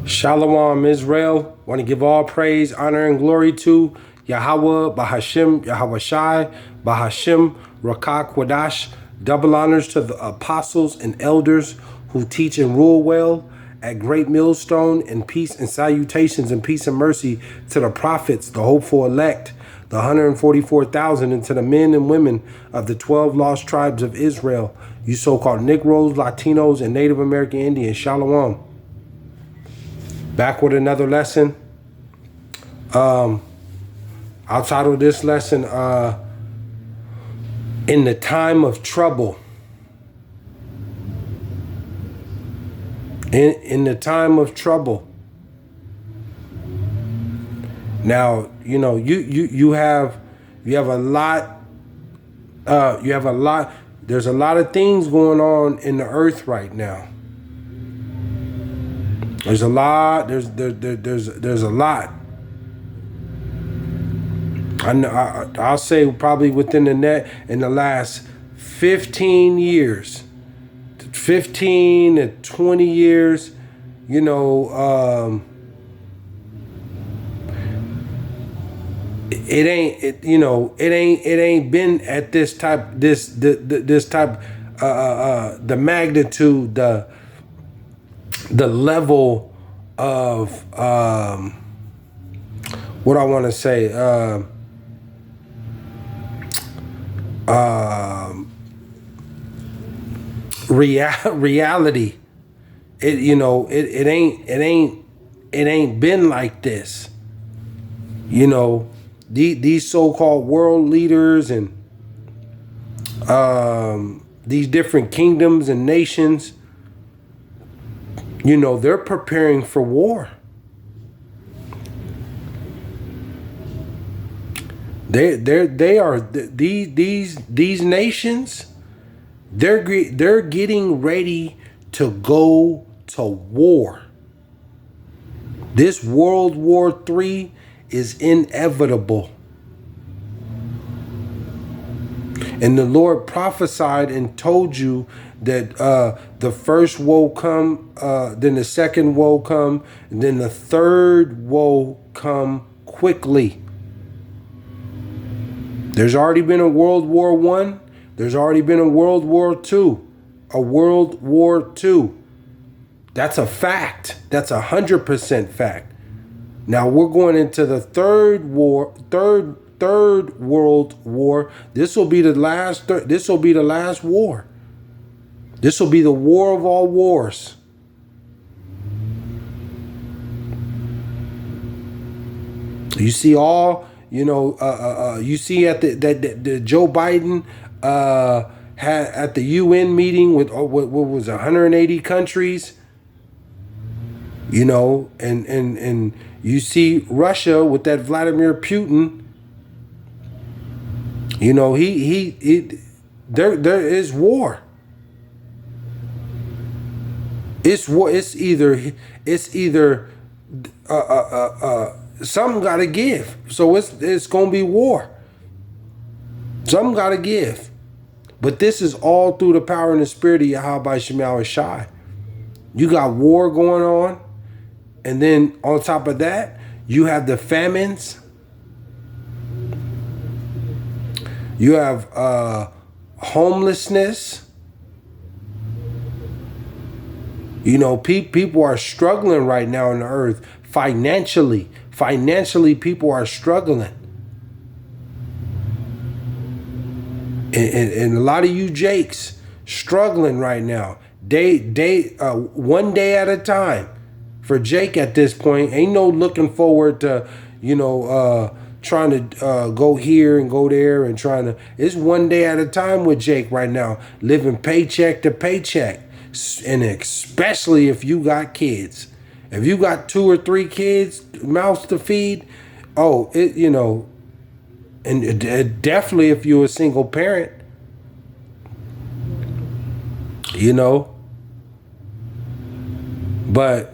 Shalom, Israel. Want to give all praise, honor, and glory to Yahawah, BASHAM, YAHAWAHSHI, BASHAM, Rakak, Wadash. Double honors to the apostles and elders who teach and rule well at Great Millstone, and peace and salutations and peace and mercy to the prophets, the hopeful elect, the 144,000, and to the men and women of the 12 lost tribes of Israel, you so-called Negroes, Latinos, and Native American Indians. Shalom. Back with another lesson. I'll title this lesson, In the Time of Trouble. In the time of trouble. Now, you have a lot, there's a lot of things going on in the earth right now. There's a lot. There's a lot. I'll say probably within the last 15 years, 15 to 20 years, it ain't been at this type, the magnitude, the level of what I want to say, reality. It ain't been like this. These so-called world leaders and these different kingdoms and nations, they're preparing for war. They are these nations. They're getting ready to go to war. This World War III is inevitable. And the Lord prophesied and told you that the first woe come, then the second woe come, and then the third woe come quickly. There's already been a World War I. There's already been a World War II. A World War II. That's a fact. That's 100% fact. Now we're going into the third World War. This will be the last. This will be the last war. This will be the war of all wars. You see all. You see at the Joe Biden had at the UN meeting with what was 180 countries. And you see Russia with that Vladimir Putin. There is war. It's war. It's either something got to give. So it's going to be war. Something got to give. But this is all through the power and the spirit of YAHAWAHSHI. You got war going on. And then on top of that, you have the famines. You have homelessness. People are struggling right now on the earth financially. Financially, people are struggling. And a lot of you Jakes struggling right now. One day at a time. For Jake at this point, ain't no looking forward to, trying to go here and go there and it's one day at a time with Jake right now, living paycheck to paycheck. And especially if you got kids. If you got 2 or 3 kids, mouths to feed, and definitely if you're a single parent, but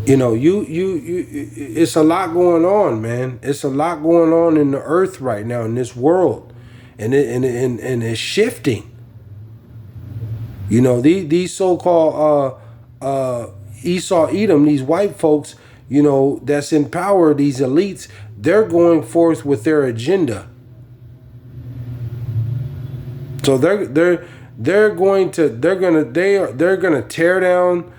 it's a lot going on, man. It's a lot going on in the earth right now, in this world, and it's shifting. These so-called Esau, Edom, these white folks, that's in power, these elites, they're going forth with their agenda. So they're gonna tear down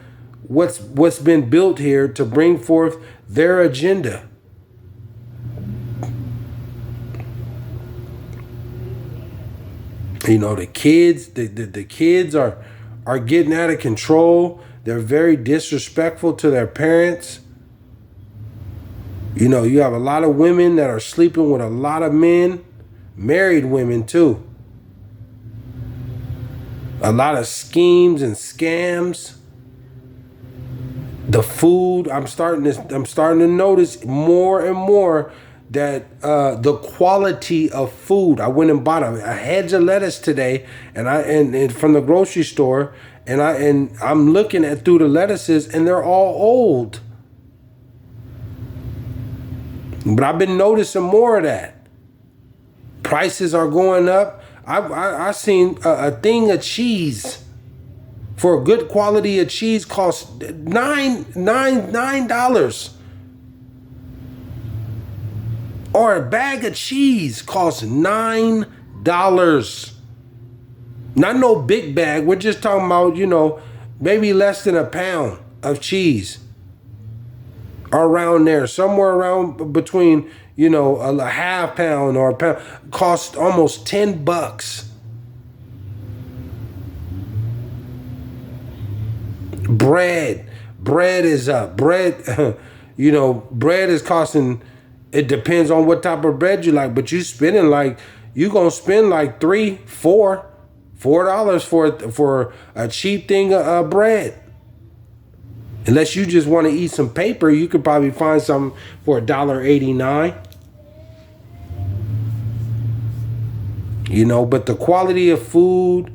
what's been built here to bring forth their agenda. The kids, the kids are getting out of control. They're very disrespectful to their parents. You have a lot of women that are sleeping with a lot of men, married women too. A lot of schemes and scams. The food, I'm starting to notice more and more that the quality of food. I went and bought a hedge of lettuce today, and from the grocery store, and I'm looking at through the lettuces, and they're all old. But I've been noticing more of that. Prices are going up. I seen a thing of cheese for a good quality of cheese costs $9. Or a bag of cheese costs $9. Not no big bag. We're just talking about, maybe less than a pound of cheese. Around there, somewhere around between, a half pound or a pound, costs almost $10. Bread is up. Bread is costing. It depends on what type of bread you like, but you're gonna spend like $4 for a cheap thing of bread. Unless you just want to eat some paper, you could probably find something for $1.89. But the quality of food,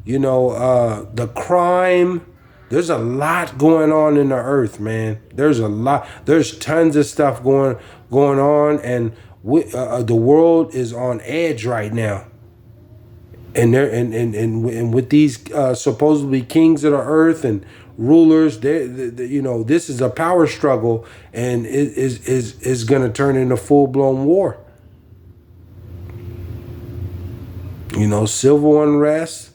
the crime, there's a lot going on in the earth, man. There's tons of stuff going on, and the world is on edge right now. And with these supposedly kings of the earth and rulers, this is a power struggle, and it is going to turn into full-blown war. Civil unrest,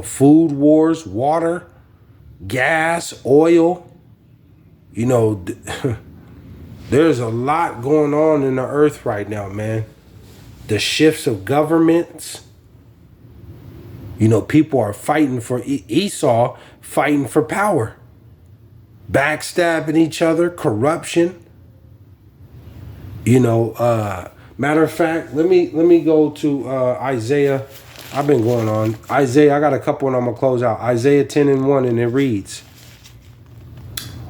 food wars, water, gas, oil. There's a lot going on in the earth right now, man. The shifts of governments. People are fighting for Esau, fighting for power, backstabbing each other, corruption. Matter of fact, let me go to Isaiah. I've been going on Isaiah. I got a couple, and I'm gonna close out. Isaiah 10:1, and it reads,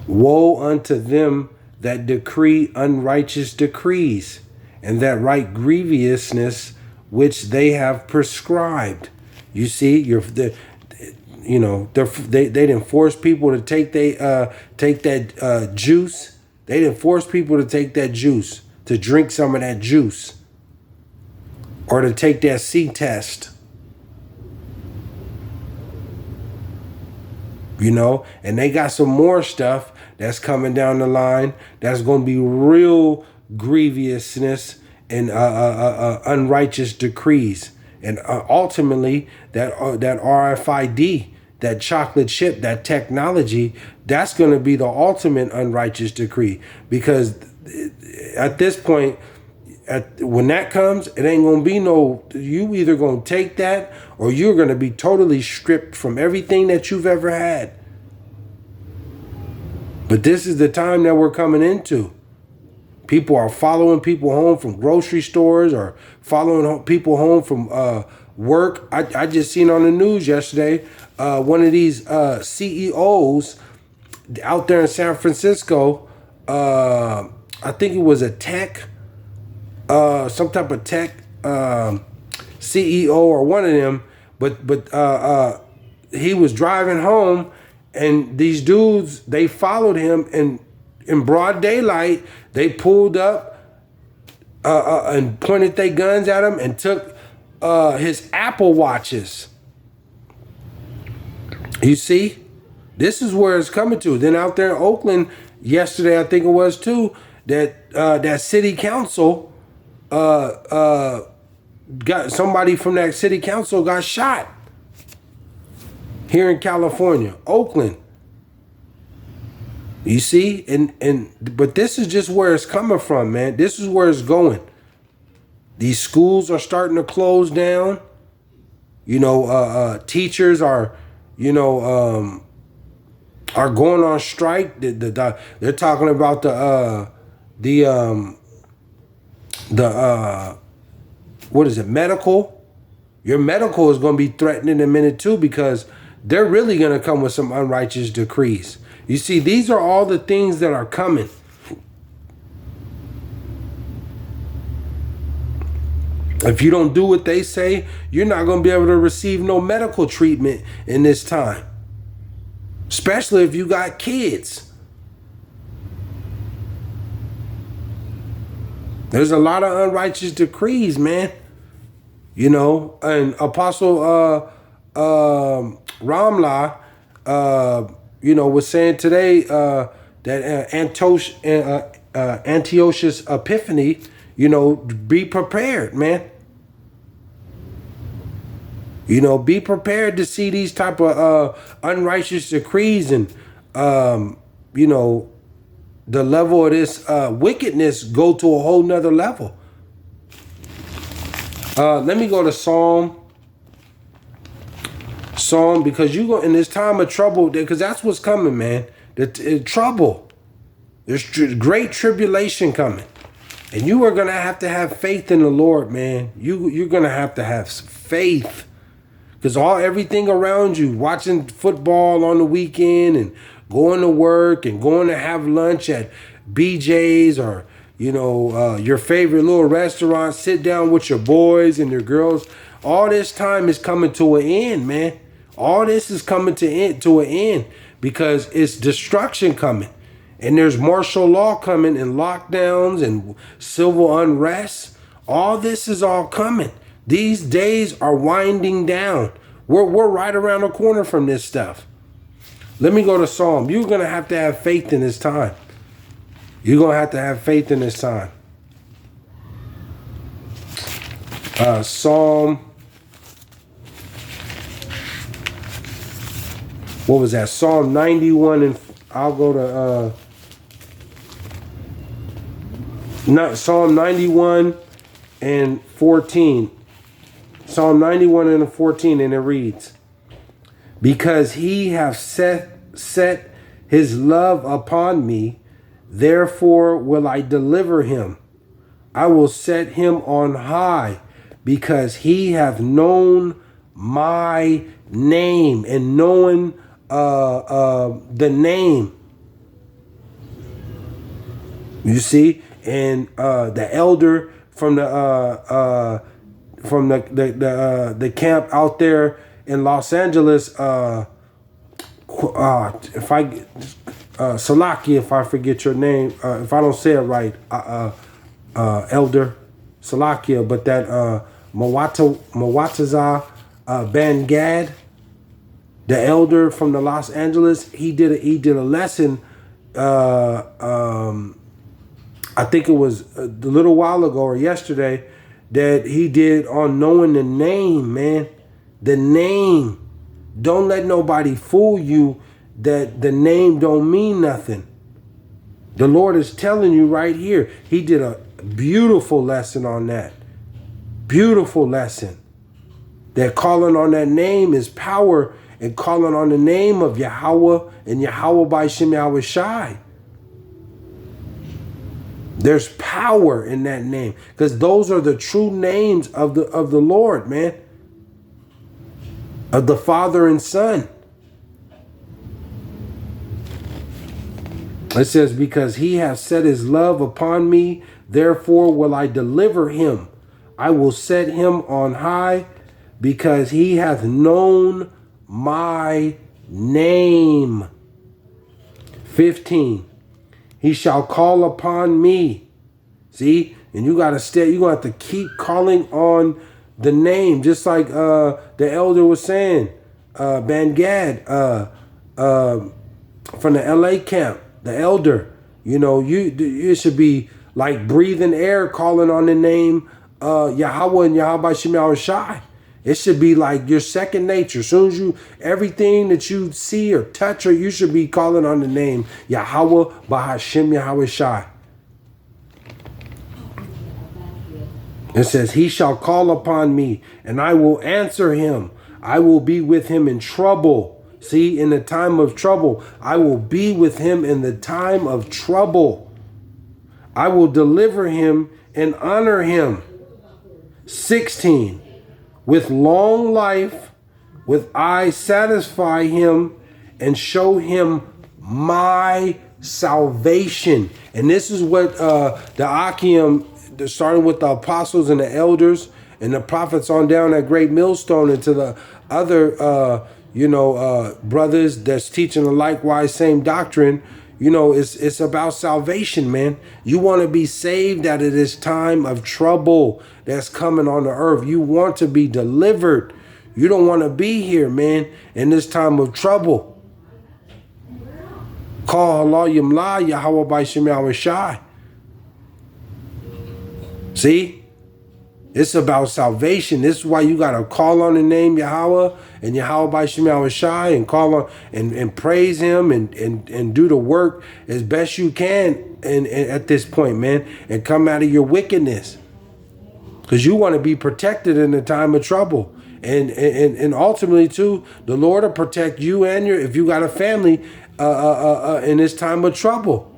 "Woe unto them that decree unrighteous decrees, and that write grievousness which they have prescribed." You see, they'd enforce people to take that juice. They'd enforce people to take that juice, to drink some of that juice, or to take that C test. And they got some more stuff that's coming down the line that's going to be real grievousness and unrighteous decrees. And ultimately, that RFID, that chocolate chip, that technology, that's going to be the ultimate unrighteous decree. Because at this point, when that comes, it ain't going to be you either going to take that, or you're going to be totally stripped from everything that you've ever had. But this is the time that we're coming into. People are following people home from grocery stores, or following people home from work. I just seen on the news yesterday, one of these CEOs out there in San Francisco, I think it was a tech, some type of tech CEO or one of them, but he was driving home, and these dudes, they followed him, and in broad daylight, they pulled up and pointed their guns at him and took his Apple Watches. You see, this is where it's coming to. Then out there in Oakland yesterday, I think it was too, that that city council got somebody from that city council got shot here in California, Oakland. You see, but this is just where it's coming from, man. This is where it's going. These schools are starting to close down. You know, teachers are, you know, are going on strike. They're talking about what is it? Medical. Your medical is going to be threatened in a minute too, because they're really going to come with some unrighteous decrees. You see, these are all the things that are coming. If you don't do what they say, you're not going to be able to receive no medical treatment in this time. Especially if you got kids. There's a lot of unrighteous decrees, man. You know, and Apostle Ramla, you know, was saying today that Antiochus Epiphany, you know, be prepared, man. You know, be prepared to see these type of unrighteous decrees and, you know, the level of this wickedness go to a whole nother level. Let me go to Psalm, because you go in this time of trouble, because that's what's coming, man. The trouble. There's great tribulation coming. And you are going to have faith in the Lord, man. You're going to have faith. Because everything around you, watching football on the weekend and going to work and going to have lunch at BJ's or, you know, your favorite little restaurant, sit down with your boys and your girls. All this time is coming to an end, man. All this is coming to an end because it's destruction coming. And there's martial law coming and lockdowns and civil unrest. All this is all coming. These days are winding down. We're right around the corner from this stuff. Let me go to Psalm. You're going to have faith in this time. You're going to have faith in this time. Psalm. What was that? Psalm 91 and I'll go to Psalm 91 and 14. Psalm 91 and 14, and it reads, because he hath set his love upon me, therefore will I deliver him. I will set him on high, because he hath known my name. And knowing the name, you see, and the elder from the camp out there in Los Angeles, Salakia, if I forget your name, if I don't say it right, Elder Salakia, but that Mawataza Ben Gad, the elder from the Los Angeles, he did a lesson. I think it was a little while ago or yesterday that he did on knowing the name, man. The name. Don't let nobody fool you that the name don't mean nothing. The Lord is telling you right here. He did a beautiful lesson on that. Beautiful lesson. That calling on that name is power, and calling on the name of Yahawah and YAHAWAHSHI YAHAWAHSHI. There's power in that name, because those are the true names of the Lord, man. Of the Father and Son. It says, because he hath set his love upon me, therefore will I deliver him. I will set him on high, because he hath known my name. 15. He shall call upon me. See? And you got to stay. You're going to have to keep calling on the name, just like the elder was saying, Ban Gad, from the LA camp, the elder. You know, you should be like breathing air, calling on the name Yahawah and YAHAWAHSHI. It should be like your second nature. As soon as everything that you see or touch, or you should be calling on the name Yahawah, BASHAM, YAHAWAHSHI. It says, he shall call upon me and I will answer him. I will be with him in trouble. See, in the time of trouble, I will be with him in the time of trouble. I will deliver him and honor him. 16, with long life, with I satisfy him and show him my salvation. And this is what the Akim, starting with the apostles and the elders and the prophets on down that great millstone, and to the other brothers that's teaching the likewise same doctrine. You know, it's about salvation, man. You want to be saved out of this time of trouble that's coming on the earth. You want to be delivered. You don't want to be here, man, in this time of trouble. Call Allah Yamla Yahawah BASHAM YAHAWAHSHI. See? It's about salvation. This is why you got to call on the name Yahawah and Yahawah BASHAM YAHAWAHSHI, and call on and praise him and do the work as best you can and at this point, man, and come out of your wickedness. Because you want to be protected in the time of trouble. And ultimately too, the Lord will protect you and if you got a family in this time of trouble.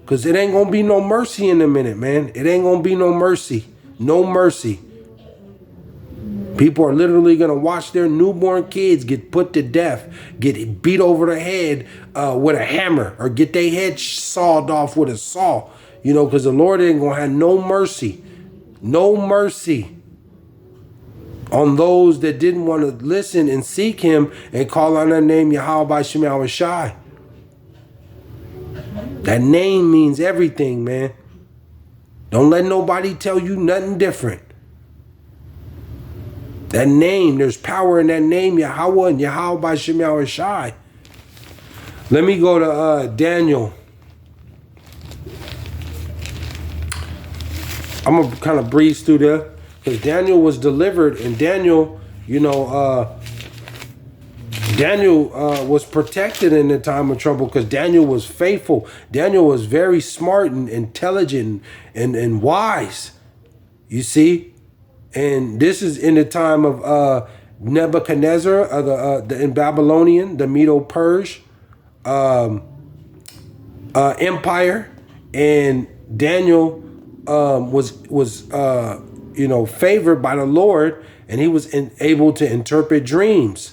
Because it ain't gonna be no mercy in a minute, man. It ain't gonna be no mercy. No mercy. People are literally going to watch their newborn kids get put to death, get beat over the head with a hammer, or get their head sawed off with a saw. You know, because the Lord ain't going to have no mercy. No mercy on those that didn't want to listen and seek him and call on that name Yahawah BASHAM YAHAWAHSHI. That name means everything, man. Don't let nobody tell you nothing different. That name, there's power in that name, Yahawah and Yahawah BASHAM YAHAWAHSHI. Let me go to Daniel. I'm going to kind of breeze through there, because Daniel was delivered, and Daniel, Daniel was protected in the time of trouble, because Daniel was faithful. Daniel was very smart and intelligent and wise, you see. And this is in the time of Nebuchadnezzar, in Babylonian, the Medo-Persian empire. And Daniel was favored by the Lord, and he was able to interpret dreams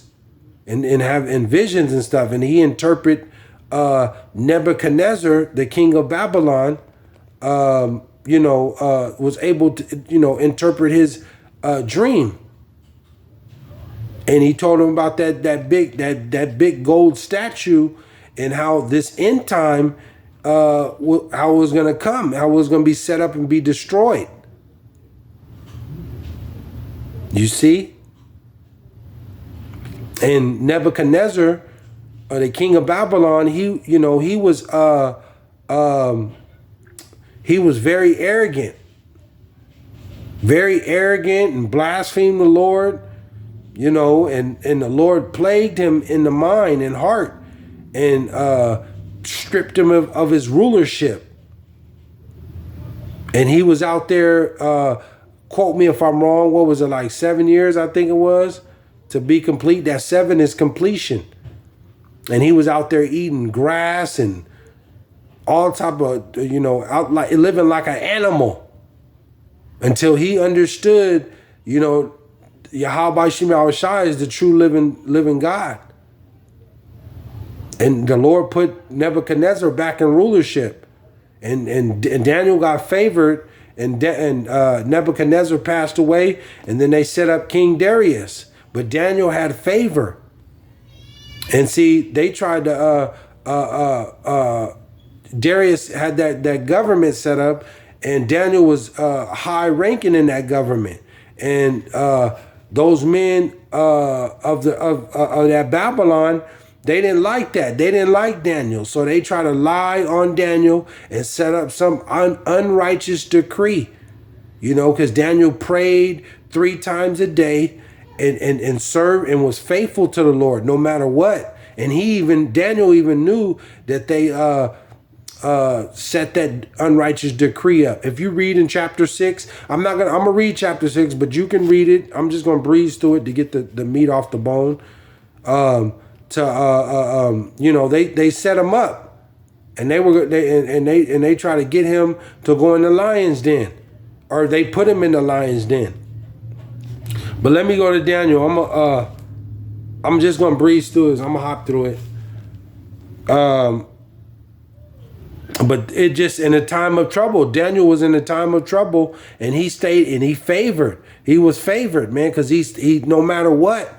and have visions and stuff. And he interpret Nebuchadnezzar, the king of Babylon, was able to, interpret his dream. And he told him about that big gold statue, and how this end time, how it was going to come, how it was going to be set up and be destroyed. You see? And Nebuchadnezzar, the king of Babylon, he was very arrogant and blasphemed the Lord, and the Lord plagued him in the mind and heart, and stripped him of his rulership. And he was out there, quote me if I'm wrong, what was it, like 7 years, I think it was, to be complete. That 7 is completion. And he was out there eating grass and all type of, living like an animal, until he understood, Yahawah BASHAM YAHAWAHSHI is the true living God. And the Lord put Nebuchadnezzar back in rulership, and Daniel got favored, and Nebuchadnezzar passed away, and then they set up King Darius. But Daniel had favor. And see, they tried to Darius had that government set up, and Daniel was high ranking in that government. And those men of that Babylon, they didn't like that. They didn't like Daniel. So they try to lie on Daniel and set up some unrighteous decree. You know, because Daniel prayed 3 times a day and served and was faithful to the Lord no matter what. And Daniel even knew that they set that unrighteous decree up. If you read in chapter 6, I'm gonna read chapter 6, but you can read it. I'm just gonna breeze through it to get the meat off the bone. You know, they set him up, and they try to get him to go in the lion's den, or they put him in the lion's den. But let me go to Daniel. I'm just gonna breeze through it. I'm gonna hop through it. But it just, in a time of trouble, Daniel was in a time of trouble, and he stayed, and he was favored, man, because he no matter what,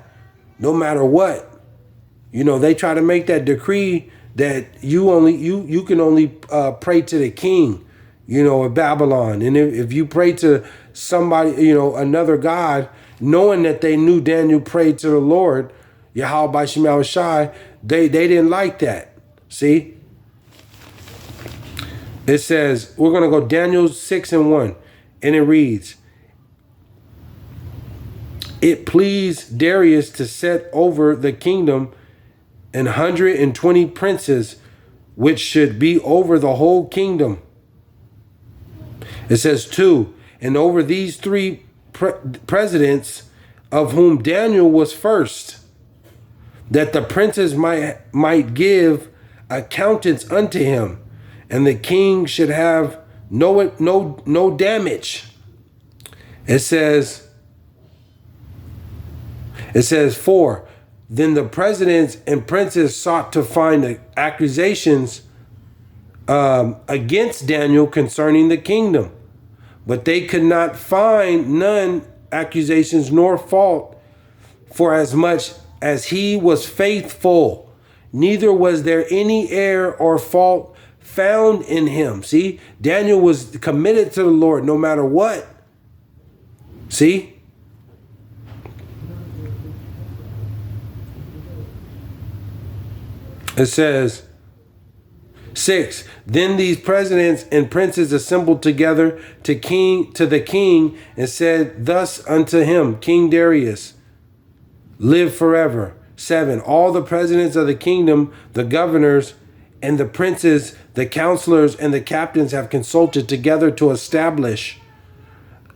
you know, they try to make that decree that you can only pray to the king, you know, of Babylon. And if you pray to somebody, you know, another god, knowing that they knew Daniel prayed to the Lord, YAHAWAHSHI, they didn't like that. See? It says, we're going to go Daniel 6:1, and it reads, it pleased Darius to set over the kingdom 120 princes, which should be over the whole kingdom. It says 2, and over these 3 presidents, of whom Daniel was first, that the princes might give accountants unto him, and the king should have no damage. It says 4, then the presidents and princes sought to find the accusations against Daniel concerning the kingdom, but they could not find none accusations nor fault, for as much as he was faithful, neither was there any error or fault found in him. See, Daniel was committed to the Lord no matter what. See? It says 6, then these presidents and princes assembled together to the king and said thus unto him, King Darius, live forever. 7, all the presidents of the kingdom, the governors, and the princes, the counselors, and the captains have consulted together to establish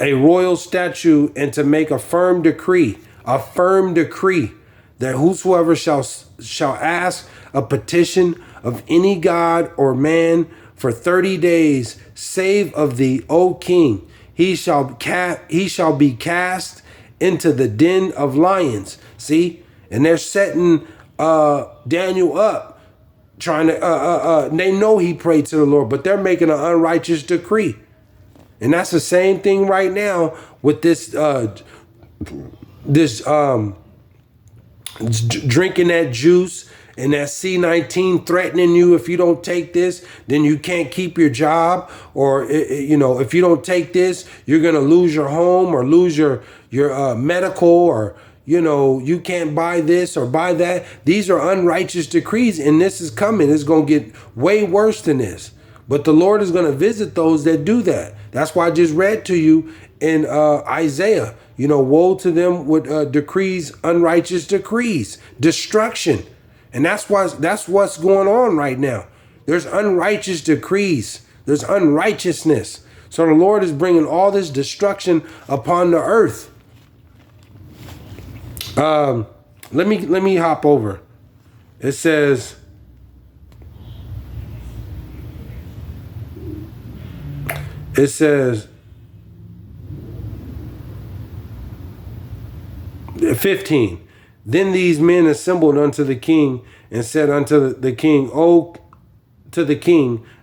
a royal statute and to make a firm decree, that whosoever shall ask a petition of any god or man for 30 days, save of thee, O king, he shall be cast into the den of lions. See, and they're setting Daniel up. Trying to, they know he prayed to the Lord, but they're making an unrighteous decree. And that's the same thing right now with this drinking that juice and that C-19 threatening you. If you don't take this, then you can't keep your job. Or, you know, if you don't take this, you're going to lose your home or lose your medical, or, you know, you can't buy this or buy that. These are unrighteous decrees, and this is coming. It's going to get way worse than this. But the Lord is going to visit those that do that. That's why I just read to you in Isaiah, you know, woe to them with decrees, unrighteous decrees, destruction. And that's what's going on right now. There's unrighteous decrees. There's unrighteousness. So the Lord is bringing all this destruction upon the earth. Let me hop over. It says, It says 15. Then these men assembled unto the king and said unto the king,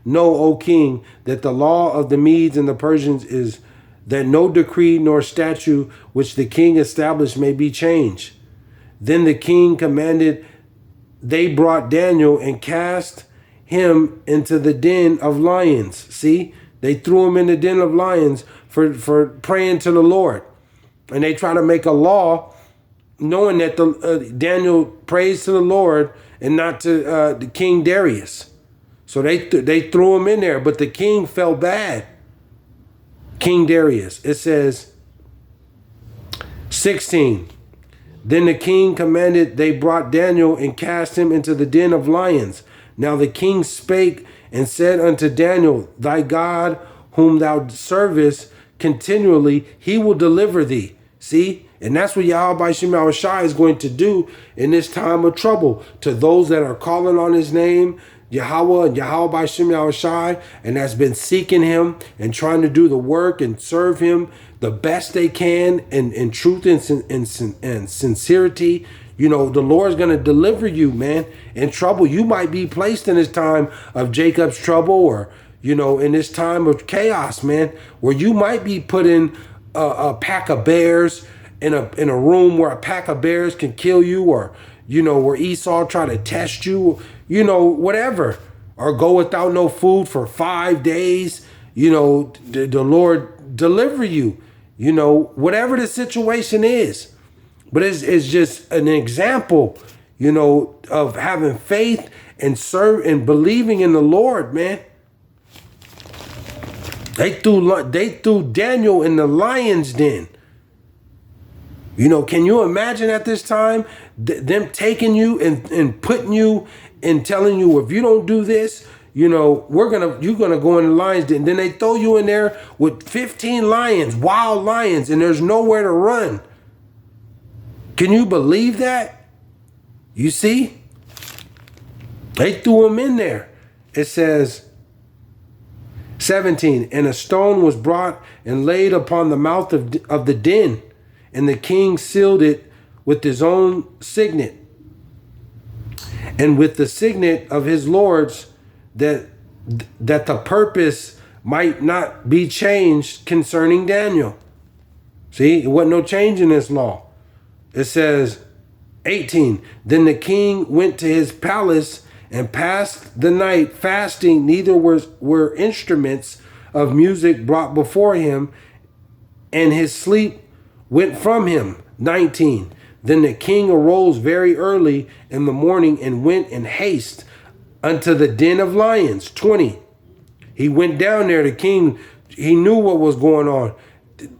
know, O king, that the law of the Medes and the Persians is that no decree nor statute which the king established may be changed. Then the king commanded, they brought Daniel and cast him into the den of lions. See, they threw him in the den of lions for praying to the Lord. And they try to make a law knowing that Daniel prays to the Lord and not to the King Darius. So they threw him in there, but the king felt bad. King Darius. It says 16. Then the king commanded, they brought Daniel and cast him into the den of lions. Now the king spake and said unto Daniel, thy God whom thou servest continually, he will deliver thee. See? And that's what YAHAWAHSHI is going to do in this time of trouble. To those that are calling on his name, Yahweh and YAHAWAHSHI, and that's been seeking him and trying to do the work and serve him the best they can in truth and sincerity. You know, the Lord's going to deliver you, man, in trouble. You might be placed in this time of Jacob's trouble, or, you know, in this time of chaos, man, where you might be put in a pack of bears, in a room where a pack of bears can kill you, or, you know, where Esau try to test you, you know, whatever, or go without no food for 5 days. You know, the Lord deliver you, you know, whatever the situation is. But it's just an example, you know, of having faith and serve and believing in the Lord, man. They threw Daniel in the lion's den. You know, can you imagine at this time them taking you and putting you and telling you, if you don't do this, you know, you're gonna go in the lion's den. Then they throw you in there with 15 lions, wild lions, and there's nowhere to run. Can you believe that? You see? They threw him in there. It says 17, and a stone was brought and laid upon the mouth of the den, and the king sealed it with his own signet, and with the signet of his lords, that the purpose might not be changed concerning Daniel. See, it wasn't no change in this law. It says 18, then the king went to his palace and passed the night fasting, neither were instruments of music brought before him, and his sleep went from him. 19, then the king arose very early in the morning and went in haste unto the den of lions. 20, he went down there, the king, he knew what was going on.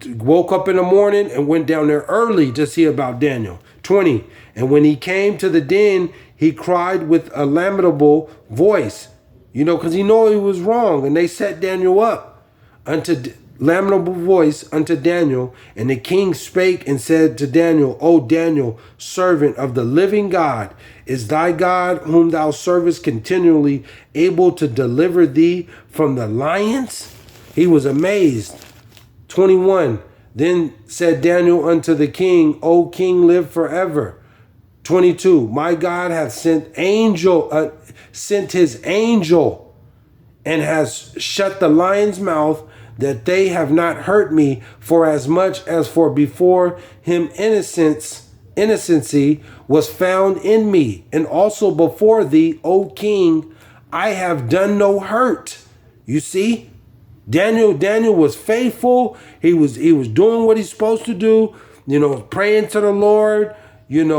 Woke up in the morning and went down there early to see about Daniel. 20, and when he came to the den, he cried with a lamentable voice, you know, because he knew he was wrong. And they set Daniel up unto lamentable voice unto Daniel. And the king spake and said to Daniel, O Daniel, servant of the living God, is thy God whom thou servest continually able to deliver thee from the lions? He was amazed. 21, then said Daniel unto the king, O king, live forever. 22, my God hath sent his angel and has shut the lion's mouth, that they have not hurt me, for as much as for before him innocency was found in me, and also before thee, O king, I have done no hurt. You see? Daniel was faithful. He was doing what he's supposed to do, you know, praying to the Lord, being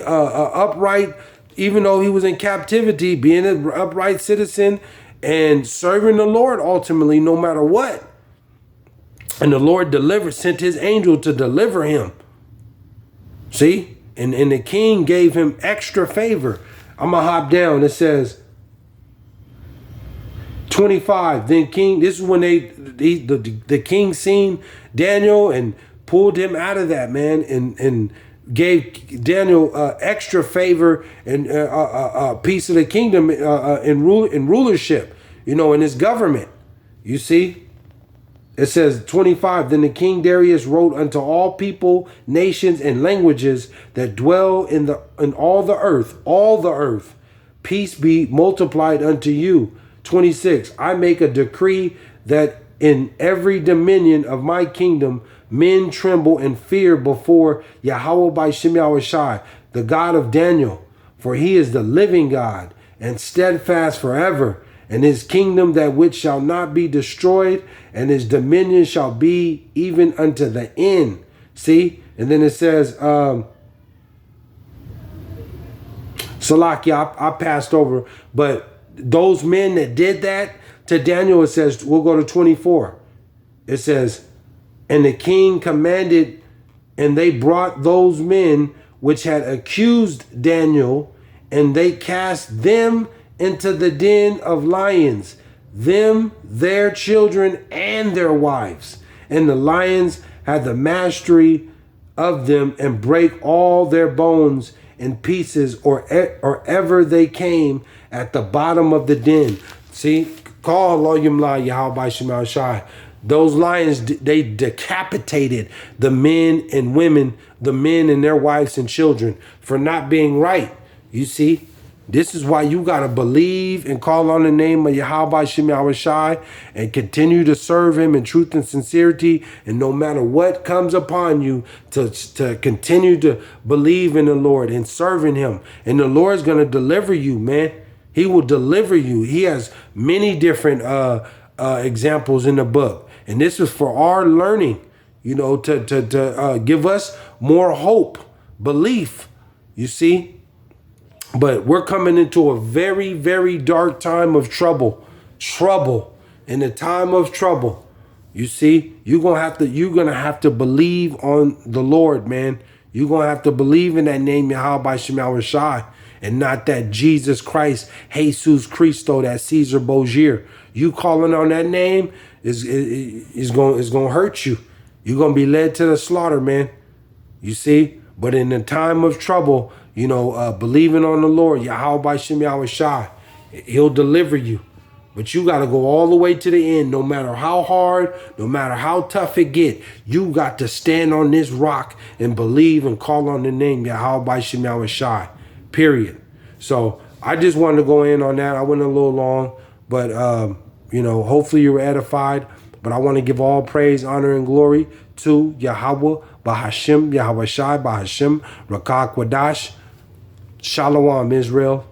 upright, even though he was in captivity, being an upright citizen and serving the Lord ultimately, no matter what. And the Lord sent his angel to deliver him. See? And the king gave him extra favor. I'm going to hop down. It says, 25, then king, this is when the king seen Daniel and pulled him out of that, man, and gave Daniel extra favor and a piece of the kingdom in rulership, you know, in his government. You see? It says 25, then the king Darius wrote unto all people, nations, and languages that dwell in all the earth, peace be multiplied unto you. 26, I make a decree that in every dominion of my kingdom, men tremble and fear before YAHAWAHSHI, the God of Daniel, for he is the living God and steadfast forever, and his kingdom that which shall not be destroyed, and his dominion shall be even unto the end. See? And then it says, Salakia, I passed over, but those men that did that to Daniel, it says, we'll go to 24. It says, and the king commanded, and they brought those men which had accused Daniel, and they cast them into the den of lions, them, their children, and their wives. And the lions had the mastery of them, and break all their bones in pieces, or ever they came at the bottom of the den. See, call Elohim La YAHAWAHSHI. Those lions, they decapitated the men and women, the men and their wives and children for not being right. You see, this is why you got to believe and call on the name of YAHAWAHSHI and continue to serve him in truth and sincerity. And no matter what comes upon you, to continue to believe in the Lord and serving him. And the Lord's going to deliver you, man. He will deliver you. He has many different examples in the book. And this is for our learning, you know, to give us more hope, belief, you see. But we're coming into a very, very dark time of trouble. In the time of trouble, you see, you're gonna have to believe on the Lord, man. You're gonna have to believe in that name, YAHAWAHSHI, and not that Jesus Christ, Jesus Christo, that Caesar Borgia. You calling on that name is gonna hurt you. You're gonna be led to the slaughter, man. You see, but in the time of trouble, you know, believing on the Lord, YAHAWAHSHI, he'll deliver you. But you got to go all the way to the end, no matter how hard, no matter how tough it get. You got to stand on this rock and believe and call on the name YAHAWAHSHI, period. So I just wanted to go in on that. I went a little long, but, you know, hopefully you were edified. But I want to give all praise, honor, and glory to Yahawah, BASHAM, YAHAWAHSHI, BASHAM, Rakah Kwadash. Shalom, Israel.